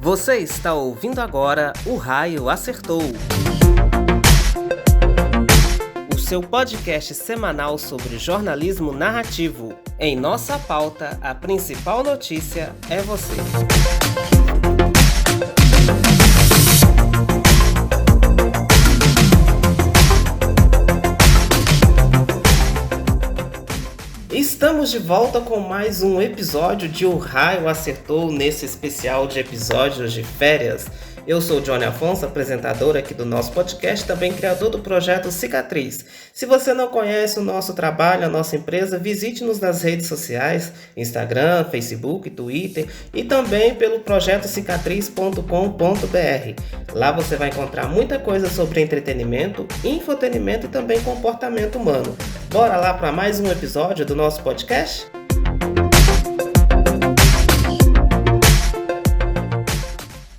Você está ouvindo agora O Raio Acertou, o seu podcast semanal sobre jornalismo narrativo. Em nossa pauta, a principal notícia é você. Estamos de volta com mais um episódio de O Raio Acertou, nesse especial de episódios de férias. Eu sou o Johnny Afonso, apresentador aqui do nosso podcast, também criador do projeto Cicatriz. Se você não conhece o nosso trabalho, a nossa empresa, visite-nos nas redes sociais, Instagram, Facebook, Twitter e também pelo projeto cicatriz.com.br. Lá você vai encontrar muita coisa sobre entretenimento, infotenimento e também comportamento humano. Bora lá para mais um episódio do nosso podcast?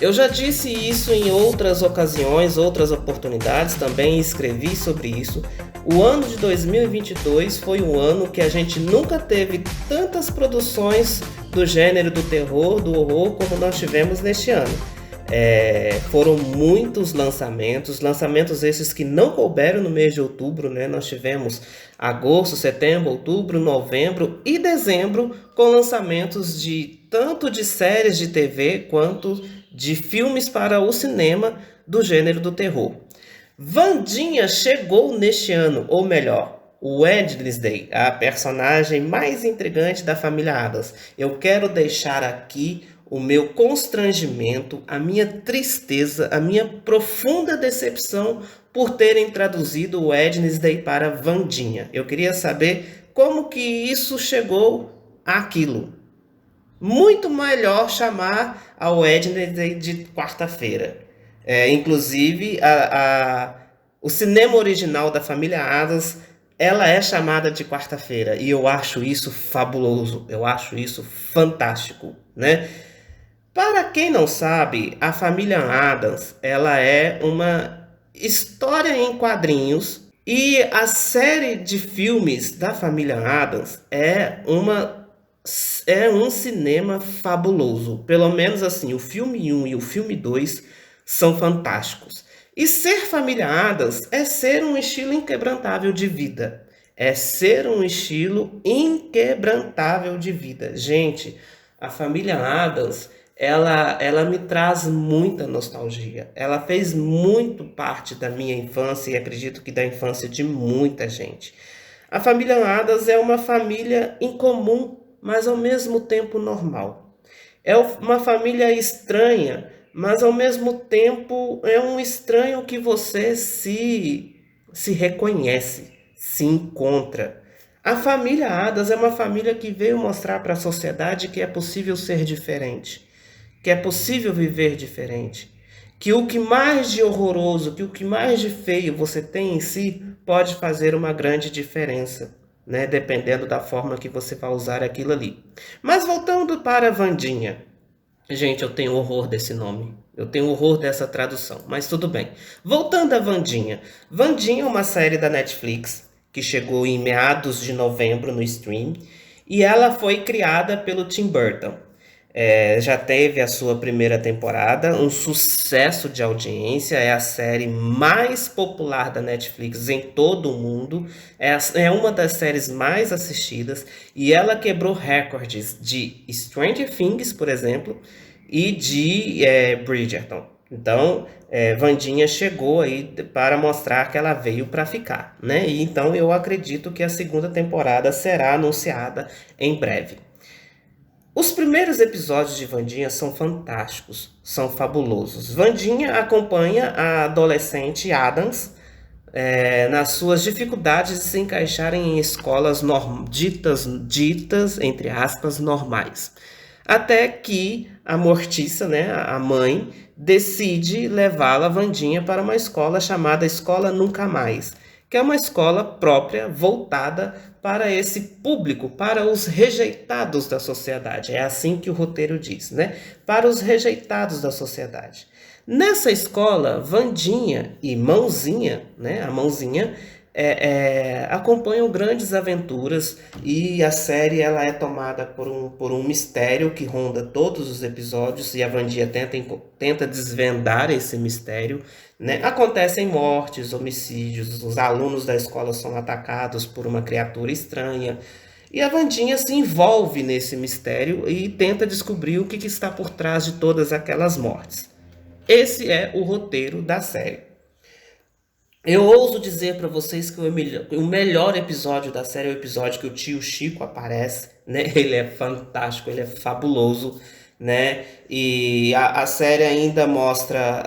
Eu já disse isso em outras ocasiões, outras oportunidades, também escrevi sobre isso. O ano de 2022 foi um ano que a gente nunca teve tantas produções do gênero do terror, do horror, como nós tivemos neste ano. Foram muitos lançamentos esses que não couberam no mês de outubro, né? Nós tivemos agosto, setembro, outubro, novembro e dezembro com lançamentos tanto de séries de TV quanto de filmes para o cinema do gênero do terror. Wandinha chegou neste ano, ou melhor, Wednesday, a personagem mais intrigante da família Addams. Eu quero deixar aqui o meu constrangimento, a minha tristeza, a minha profunda decepção por terem traduzido o Wednesday para Wandinha. Eu queria saber como que isso chegou àquilo. Muito melhor chamar a Wednesday de quarta-feira. Inclusive, o cinema original da família Addams, ela é chamada de quarta-feira. E eu acho isso fabuloso, eu acho isso fantástico, né? Para quem não sabe, a família Addams, ela é uma história em quadrinhos e a série de filmes da família Addams é um cinema fabuloso. Pelo menos assim, o filme 1 e o filme 2 são fantásticos. E ser família Addams é ser um estilo inquebrantável de vida. É ser um estilo inquebrantável de vida. Gente, a família Addams, ela me traz muita nostalgia. Ela fez muito parte da minha infância e acredito que da infância de muita gente. A família Addams é uma família incomum, mas ao mesmo tempo normal. É uma família estranha, mas ao mesmo tempo é um estranho que você se reconhece, se encontra. A família Addams é uma família que veio mostrar para a sociedade que é possível ser diferente, que é possível viver diferente, que o que mais de horroroso, que o que mais de feio você tem em si pode fazer uma grande diferença, né? Dependendo da forma que você vai usar aquilo ali. Mas voltando para Wandinha. Gente, eu tenho horror desse nome. Eu tenho horror dessa tradução, mas tudo bem. Voltando a Wandinha. Wandinha é uma série da Netflix que chegou em meados de novembro no stream e ela foi criada pelo Tim Burton. Já teve a sua primeira temporada, um sucesso de audiência, é a série mais popular da Netflix em todo o mundo, é uma das séries mais assistidas e ela quebrou recordes de Stranger Things, por exemplo, e de Bridgerton. Então, Wandinha chegou aí para mostrar que ela veio para ficar, né? E então eu acredito que a segunda temporada será anunciada em breve. Os primeiros episódios de Wandinha são fantásticos, são fabulosos. Wandinha acompanha a adolescente Addams nas suas dificuldades de se encaixarem em escolas ditas, entre aspas, normais. Até que a Mortiça, né, a mãe, decide levá-la, Wandinha, para uma escola chamada Escola Nunca Mais, que é uma escola própria, voltada para esse público, para os rejeitados da sociedade. É assim que o roteiro diz, né? Para os rejeitados da sociedade. Nessa escola, Wandinha e Mãozinha, né? A Mãozinha, acompanham grandes aventuras, e a série ela é tomada por um mistério que ronda todos os episódios, e a Wandinha tenta desvendar esse mistério, né? Acontecem mortes, homicídios, os alunos da escola são atacados por uma criatura estranha, e a Wandinha se envolve nesse mistério e tenta descobrir o que está por trás de todas aquelas mortes. Esse é o roteiro da série. Eu ouso dizer para vocês que o melhor episódio da série é o episódio que o tio Chico aparece, né? Ele é fantástico, ele é fabuloso, né? E a série ainda mostra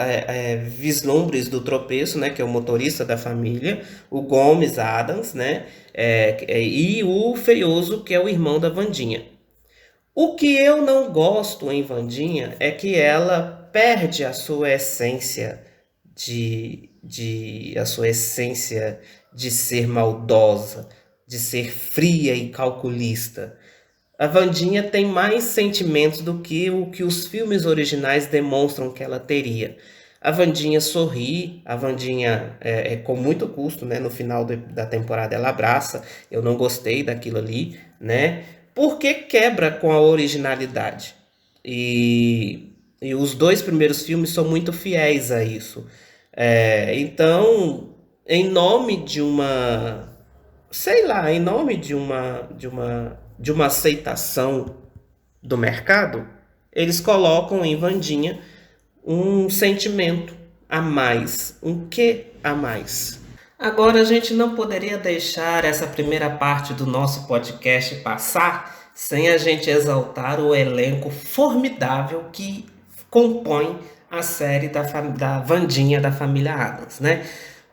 vislumbres do Tropeço, né? Que é o motorista da família, o Gomes Adams, né? E o Feioso, que é o irmão da Wandinha. O que eu não gosto em Wandinha é que ela perde a sua essência a sua essência de ser maldosa, de ser fria e calculista. A Wandinha tem mais sentimentos do que o que os filmes originais demonstram que ela teria. A Wandinha sorri, a Wandinha, com muito custo, né? No final da temporada ela abraça. Eu não gostei daquilo ali, né? Porque quebra com a originalidade. E os dois primeiros filmes são muito fiéis a isso. Então, em nome de uma, sei lá, em nome de uma aceitação do mercado, eles colocam em Wandinha um sentimento a mais, um quê a mais. Agora, a gente não poderia deixar essa primeira parte do nosso podcast passar sem a gente exaltar o elenco formidável que compõe a série da Wandinha da família Addams, né?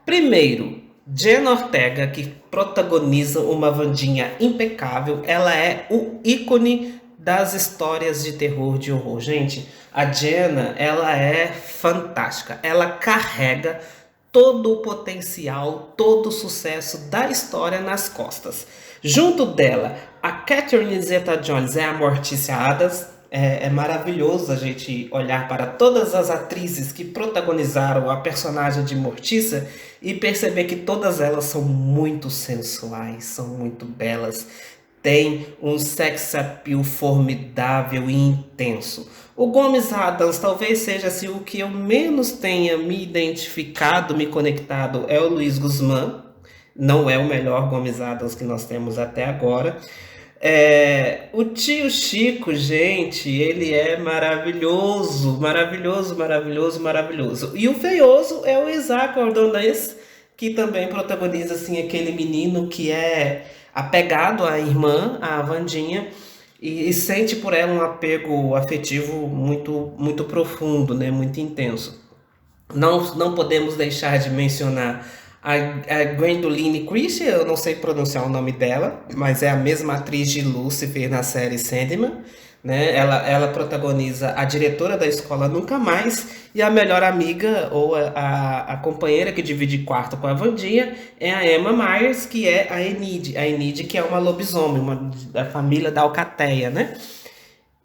Primeiro, Jenna Ortega, que protagoniza uma Wandinha impecável. Ela é o ícone das histórias de terror, de horror. Gente, a Jenna, ela é fantástica. Ela carrega todo o potencial, todo o sucesso da história nas costas. Junto dela, a Catherine Zeta-Jones é a Morticia Addams. É maravilhoso a gente olhar para todas as atrizes que protagonizaram a personagem de Morticia e perceber que todas elas são muito sensuais, são muito belas, têm um sex appeal formidável e intenso. O Gomes Adams talvez seja assim, o que eu menos tenha me identificado, me conectado, é o Luiz Guzmán. Não é o melhor Gomes Adams que nós temos até agora. O tio Chico, gente, ele é maravilhoso, maravilhoso, maravilhoso, maravilhoso. E o Feioso é o Isaac Ordonez, que também protagoniza assim, aquele menino que é apegado à irmã, à Wandinha, e sente por ela um apego afetivo muito, muito profundo, né? Muito intenso. Não podemos deixar de mencionar a Gwendoline Christie, eu não sei pronunciar o nome dela, mas é a mesma atriz de Lucifer na série Sandman, né? Ela protagoniza a diretora da escola Nunca Mais, e a melhor amiga, ou a companheira que divide quarto com a Wandinha, é a Emma Myers, que é a Enid. A Enid, que é uma lobisomem, da família da Alcateia, né?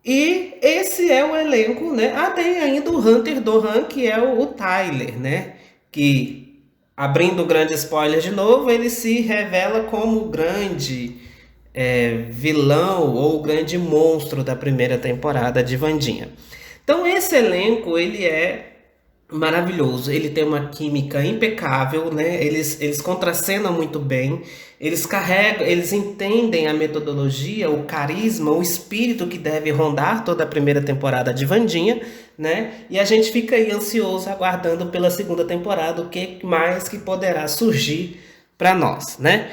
E esse é o elenco, né? Tem ainda o Hunter Doran, que é o Tyler, né? Que, abrindo grande spoiler de novo, ele se revela como o grande vilão ou o grande monstro da primeira temporada de Wandinha. Então esse elenco, ele é maravilhoso, ele tem uma química impecável, né? Eles contracenam muito bem, eles entendem a metodologia, o carisma, o espírito que deve rondar toda a primeira temporada de Wandinha, né? E a gente fica aí ansioso, aguardando pela segunda temporada, o que mais que poderá surgir para nós, né?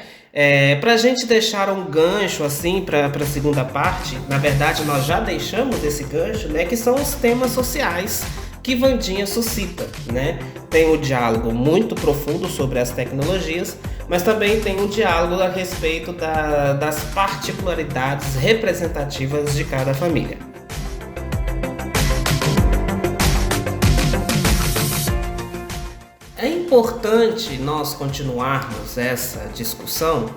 Pra gente deixar um gancho assim para a segunda parte, na verdade nós já deixamos esse gancho, né? Que são os temas sociais que Wandinha suscita, né? Tem um diálogo muito profundo sobre as tecnologias, mas também tem um diálogo a respeito das particularidades representativas de cada família. É importante nós continuarmos essa discussão.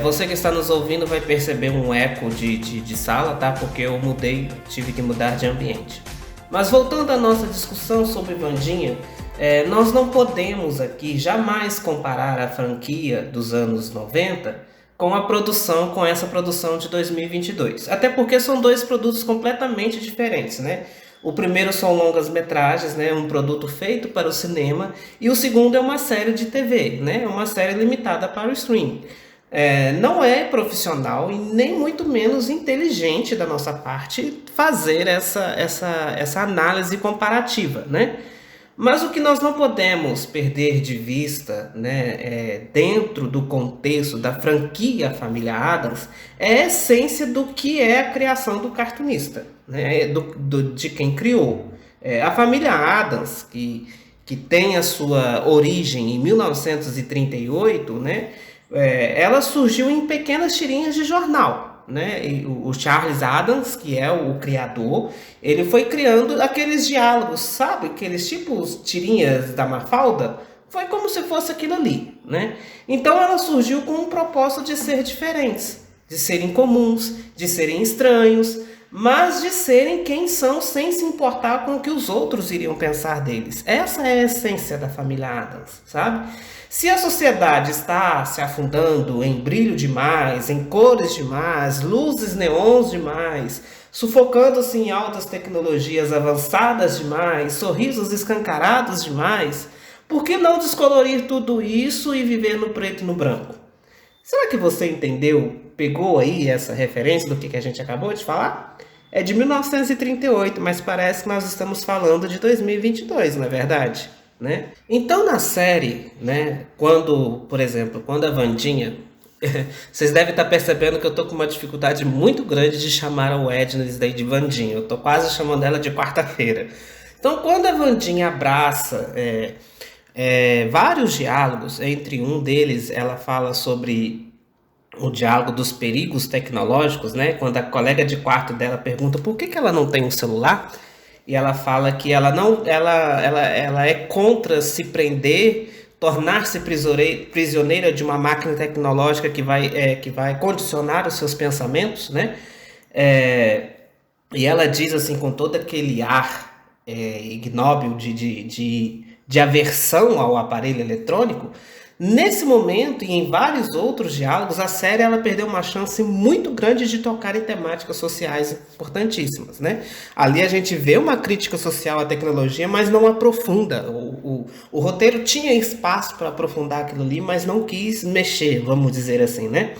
Você que está nos ouvindo vai perceber um eco de sala, tá? Porque eu tive que mudar de ambiente. Mas voltando à nossa discussão sobre Wandinha, Nós não podemos aqui jamais comparar a franquia dos anos 90 com essa produção de 2022. Até porque são dois produtos completamente diferentes, né? O primeiro são longas-metragens, né? Um produto feito para o cinema, e o segundo é uma série de TV, né? Uma série limitada para o streaming. Não é profissional e nem muito menos inteligente da nossa parte fazer essa análise comparativa, né? Mas o que nós não podemos perder de vista, né, dentro do contexto da franquia Família Addams, é a essência do que é a criação do cartunista, né, de quem criou. A família Addams, que tem a sua origem em 1938, né, ela surgiu em pequenas tirinhas de jornal. Né? E o Charles Addams, que é o criador, ele foi criando aqueles diálogos, sabe? Aqueles tipos tirinhas da Mafalda. Foi como se fosse aquilo ali, né? Então ela surgiu com um propósito de ser diferentes, de serem comuns, de serem estranhos, mas de serem quem são sem se importar com o que os outros iriam pensar deles. Essa é a essência da família Addams, sabe? Se a sociedade está se afundando em brilho demais, em cores demais, luzes neons demais, sufocando-se em altas tecnologias avançadas demais, sorrisos escancarados demais, por que não descolorir tudo isso e viver no preto e no branco? Será que você entendeu, pegou aí essa referência do que a gente acabou de falar? É de 1938, mas parece que nós estamos falando de 2022, não é verdade? Né? Então na série, né, por exemplo, quando a Wandinha, vocês devem estar percebendo que eu estou com uma dificuldade muito grande de chamar a Wednesday de Wandinha, eu estou quase chamando ela de quarta-feira. Então quando a Wandinha abraça vários diálogos, entre um deles ela fala sobre o diálogo dos perigos tecnológicos, né, quando a colega de quarto dela pergunta por que ela não tem um celular. E ela fala que ela é contra se prender, tornar-se prisioneira de uma máquina tecnológica que vai condicionar os seus pensamentos, né? E ela diz assim, com todo aquele ar ignóbil de aversão ao aparelho eletrônico. Nesse momento e em vários outros diálogos, a série ela perdeu uma chance muito grande de tocar em temáticas sociais importantíssimas, né? Ali a gente vê uma crítica social à tecnologia, mas não aprofunda. O roteiro tinha espaço para aprofundar aquilo ali, mas não quis mexer, vamos dizer assim, né?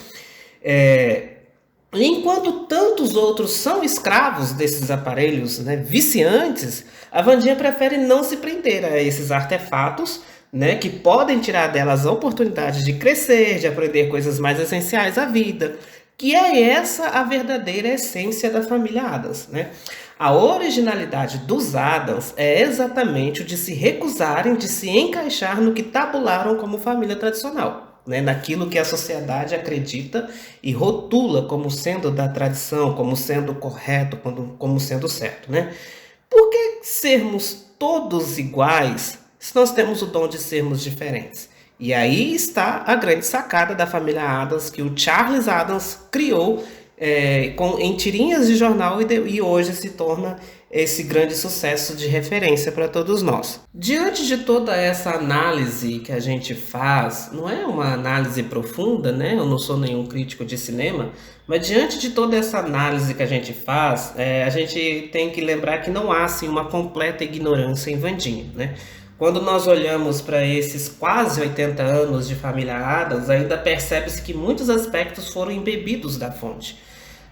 Enquanto tantos outros são escravos desses aparelhos, né, viciantes, a Wandinha prefere não se prender a esses artefatos, né, que podem tirar delas a oportunidade de crescer, de aprender coisas mais essenciais à vida, que é essa a verdadeira essência da família Addams, né? A originalidade dos Addams é exatamente o de se recusarem de se encaixar no que tabularam como família tradicional, né? Naquilo que a sociedade acredita e rotula como sendo da tradição, como sendo correto, como sendo certo, né? Por que sermos todos iguais se nós temos o dom de sermos diferentes? E aí está a grande sacada da família Addams, que o Charles Addams criou em tirinhas de jornal e hoje se torna esse grande sucesso de referência para todos nós. Diante de toda essa análise que a gente faz, não é uma análise profunda, né? Eu não sou nenhum crítico de cinema, mas diante de toda essa análise que a gente faz, a gente tem que lembrar que não há assim, uma completa ignorância em Wandinha, né? Quando nós olhamos para esses quase 80 anos de família Addams, ainda percebe-se que muitos aspectos foram embebidos da fonte.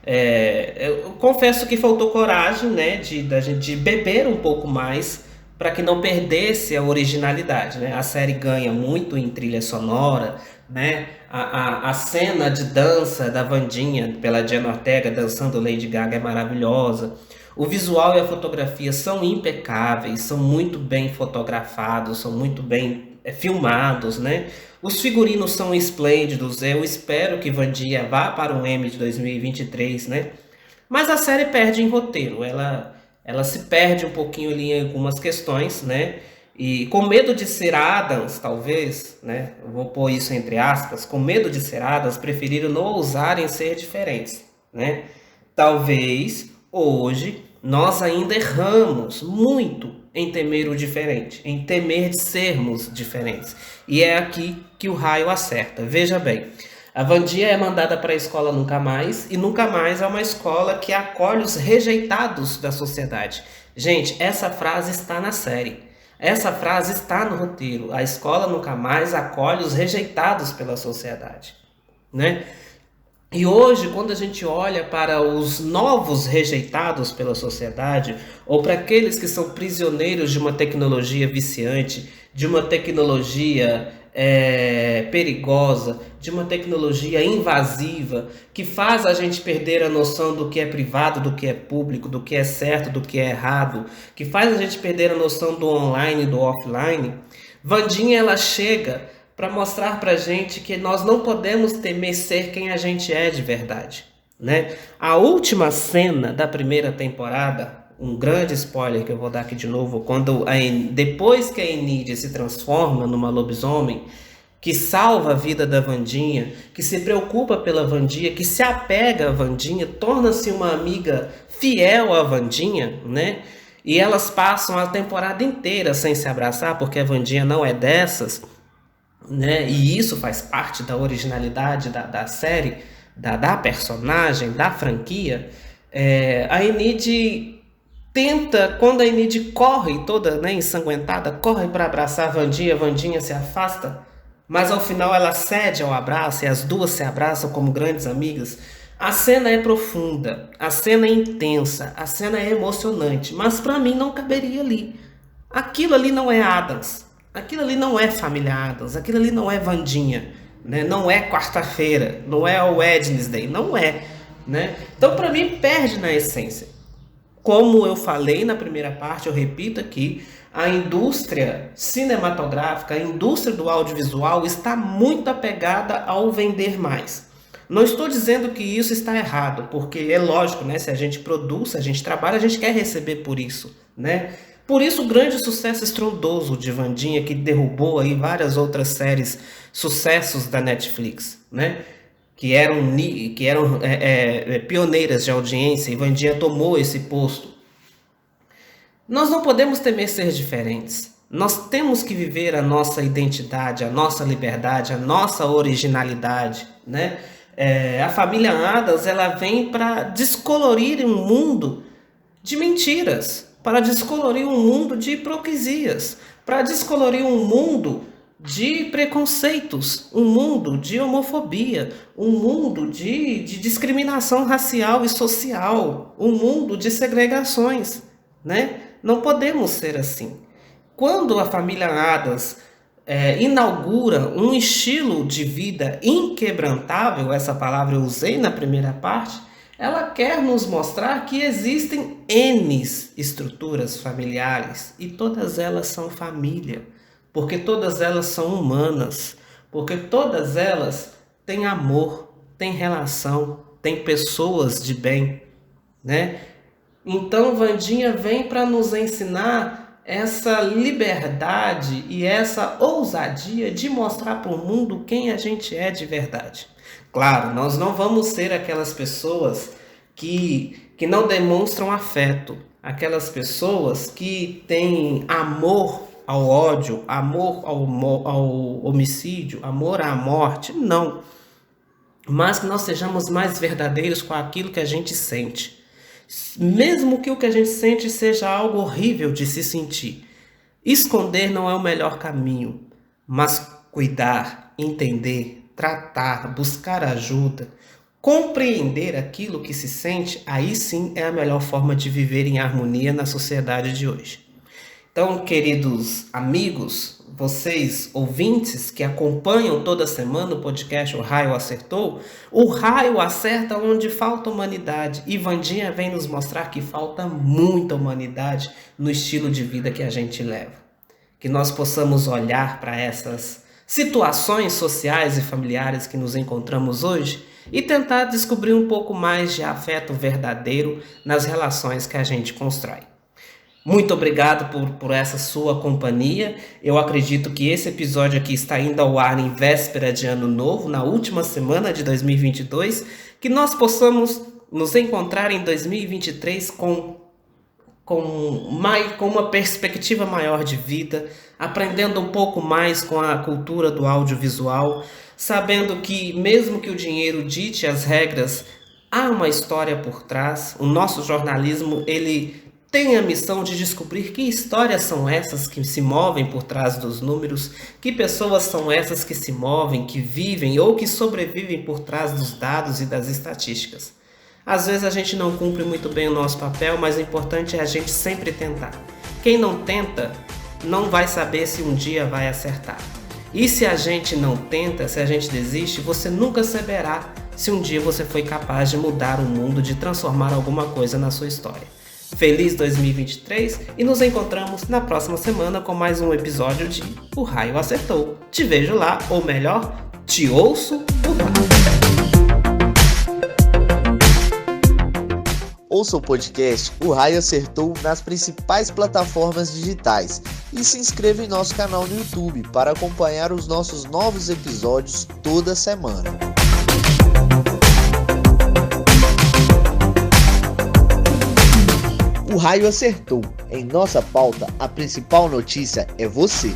Eu confesso que faltou coragem, né, de beber um pouco mais para que não perdesse a originalidade, né? A série ganha muito em trilha sonora, né? A cena de dança da Wandinha pela Jenna Ortega dançando Lady Gaga é maravilhosa. O visual e a fotografia são impecáveis, são muito bem fotografados, são muito bem filmados, né? Os figurinos são esplêndidos, eu espero que Wandinha vá para um Emmy de 2023, né? Mas a série perde em roteiro, ela se perde um pouquinho ali em algumas questões, né? E com medo de ser Addams, talvez, né? Eu vou pôr isso entre aspas, com medo de ser Addams, preferiram não ousarem ser diferentes, né? Talvez hoje Nós ainda erramos muito em temer o diferente, em temer de sermos diferentes. E é aqui que o raio acerta. Veja bem, a Wandinha é mandada para a escola Nunca Mais, e Nunca Mais é uma escola que acolhe os rejeitados da sociedade. Gente, essa frase está na série. Essa frase está no roteiro. A escola Nunca Mais acolhe os rejeitados pela sociedade, né? E hoje, quando a gente olha para os novos rejeitados pela sociedade, ou para aqueles que são prisioneiros de uma tecnologia viciante, de uma tecnologia perigosa, de uma tecnologia invasiva, que faz a gente perder a noção do que é privado, do que é público, do que é certo, do que é errado, que faz a gente perder a noção do online e do offline, Wandinha ela chega para mostrar para a gente que nós não podemos temer ser quem a gente é de verdade, né? A última cena da primeira temporada, um grande spoiler que eu vou dar aqui de novo, depois que a Enid se transforma numa lobisomem, que salva a vida da Wandinha, que se preocupa pela Wandinha, que se apega à Wandinha, torna-se uma amiga fiel à Wandinha, né? E elas passam a temporada inteira sem se abraçar, porque a Wandinha não é dessas, né? E isso faz parte da originalidade da série, da personagem, da franquia. A Enid tenta, quando a Enid corre toda, né, ensanguentada, corre para abraçar a Wandinha se afasta, mas ao final ela cede ao abraço e as duas se abraçam como grandes amigas. A cena é profunda, a cena é intensa, a cena é emocionante, mas para mim não caberia ali. Aquilo ali não é Addams. Aquilo ali não é Família Addams, aquilo ali não é Wandinha, né? Não é Quarta-feira, não é o Wednesday, não é, né? Então, para mim, perde na essência. Como eu falei na primeira parte, eu repito aqui, a indústria cinematográfica, a indústria do audiovisual está muito apegada ao vender mais. Não estou dizendo que isso está errado, porque é lógico, né? Se a gente produz, se a gente trabalha, a gente quer receber por isso, né? Por isso o grande sucesso estrondoso de Wandinha, que derrubou aí várias outras séries, sucessos da Netflix, né? Que eram pioneiras de audiência, e Wandinha tomou esse posto. Nós não podemos temer ser diferentes. Nós temos que viver a nossa identidade, a nossa liberdade, a nossa originalidade, né? A família Addams, ela vem para descolorir um mundo de mentiras, para descolorir um mundo de hipocrisias, para descolorir um mundo de preconceitos, um mundo de homofobia, um mundo de discriminação racial e social, um mundo de segregações, né? Não podemos ser assim. Quando a família Addams inaugura um estilo de vida inquebrantável, essa palavra eu usei na primeira parte, ela quer nos mostrar que existem N estruturas familiares e todas elas são família, porque todas elas são humanas, porque todas elas têm amor, têm relação, têm pessoas de bem, né? Então Wandinha vem para nos ensinar essa liberdade e essa ousadia de mostrar para o mundo quem a gente é de verdade. Claro, nós não vamos ser aquelas pessoas que não demonstram afeto, aquelas pessoas que têm amor ao ódio, amor ao homicídio, amor à morte, não. Mas que nós sejamos mais verdadeiros com aquilo que a gente sente. Mesmo que o que a gente sente seja algo horrível de se sentir. Esconder não é o melhor caminho, mas cuidar, entender, tratar, buscar ajuda, compreender aquilo que se sente, aí sim é a melhor forma de viver em harmonia na sociedade de hoje. Então, queridos amigos, vocês ouvintes que acompanham toda semana o podcast O Raio Acertou, o raio acerta onde falta humanidade, e Wandinha vem nos mostrar que falta muita humanidade no estilo de vida que a gente leva. Que nós possamos olhar para essas situações sociais e familiares que nos encontramos hoje e tentar descobrir um pouco mais de afeto verdadeiro nas relações que a gente constrói. Muito obrigado por essa sua companhia. Eu acredito que esse episódio aqui está indo ao ar em véspera de Ano Novo, na última semana de 2022, que nós possamos nos encontrar em 2023 com com uma perspectiva maior de vida, aprendendo um pouco mais com a cultura do audiovisual, sabendo que mesmo que o dinheiro dite as regras, há uma história por trás. O nosso jornalismo, ele tem a missão de descobrir que histórias são essas que se movem por trás dos números, que pessoas são essas que se movem, que vivem ou que sobrevivem por trás dos dados e das estatísticas. Às vezes a gente não cumpre muito bem o nosso papel, mas o importante é a gente sempre tentar. Quem não tenta, não vai saber se um dia vai acertar. E se a gente não tenta, se a gente desiste, você nunca saberá se um dia você foi capaz de mudar o mundo, de transformar alguma coisa na sua história. Feliz 2023 e nos encontramos na próxima semana com mais um episódio de O Raio Acertou. Te vejo lá, ou melhor, te ouço por lá. Ouça o podcast O Raio Acertou nas principais plataformas digitais e se inscreva em nosso canal no YouTube para acompanhar os nossos novos episódios toda semana. O Raio Acertou. Em nossa pauta, a principal notícia é você.